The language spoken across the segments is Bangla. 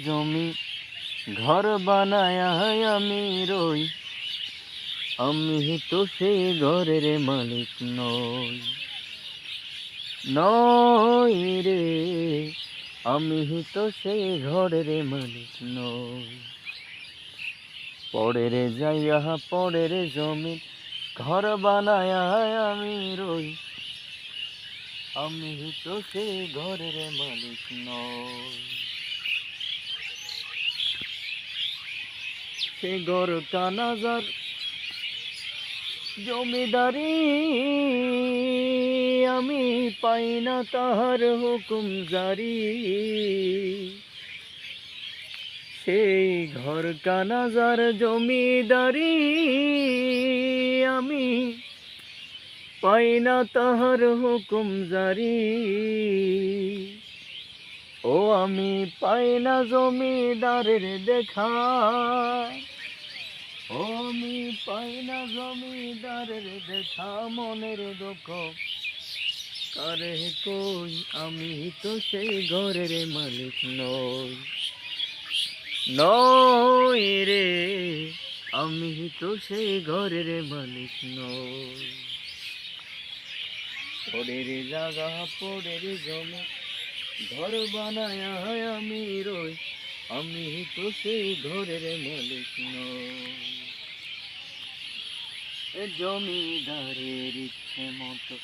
জমি ঘর বানায়া আমি রই, আমি তো সেই ঘরের মালিক নই। নই রে, আমি তো সেই ঘরের মালিক নই। পরের যাইয়া পরের জমি ঘর বানায়া আমি রই, আমি তো সেই ঘরের মালিক নই। সে ঘর কানাজার জমিদারি, আমি পাই না তাহার হুকুম জারি। সেই ঘর কানাজার জমিদারি, আমি পাই না তাহার হুকুম জারি। ও আমি পাই না জমিদারের দেখা, ও আমি পাই না জমিদারের দেখা। মনের দুঃখ কারে কই, আমি তো সেই ঘরের মালিক নই। নই রে, আমি তো সেই ঘরের মালিক নই। পরের জায়গা পরের জমি ঘর বানায় আমি রই, আমি তো সেই ঘরের মালিক নই। এ জমিদারের ইচ্ছে মতো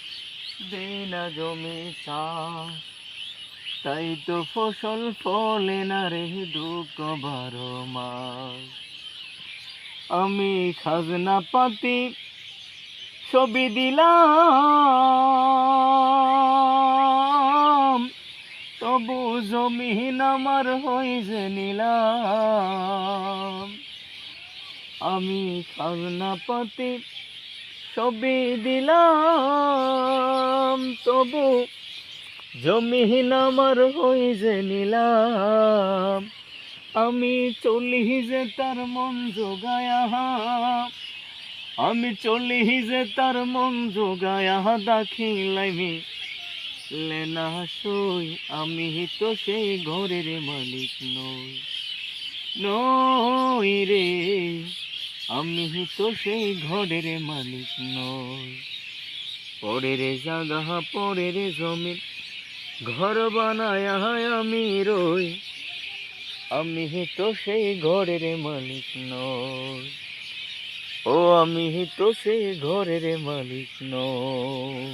দেই না জমি চাষ, তাই তো ফসল ফলে না রে দুঃখ 12 মাস। আমি খাজনা পাতি ছবি দিলাম, তবু জমিন আমার হইছে নিলাম। আমি খাজনা পাতি ছবি দিলাম, তবু জমিন আমার হইছে নিলাম। আমি চলি যে তার মন জোগায়া, আমি চলি যে তার মন জোগায়া দাখিলাইমি লেনা সই, আমি তো সেই ঘরের মালিক নই। নই রে, আমি তো সেই ঘরের মালিক নই। পরের জায়গা পরের জমিন ঘর বানায় আমি রই, আমি তো সেই ঘরের মালিক নই। ও আমি তো সেই ঘরের মালিক নই।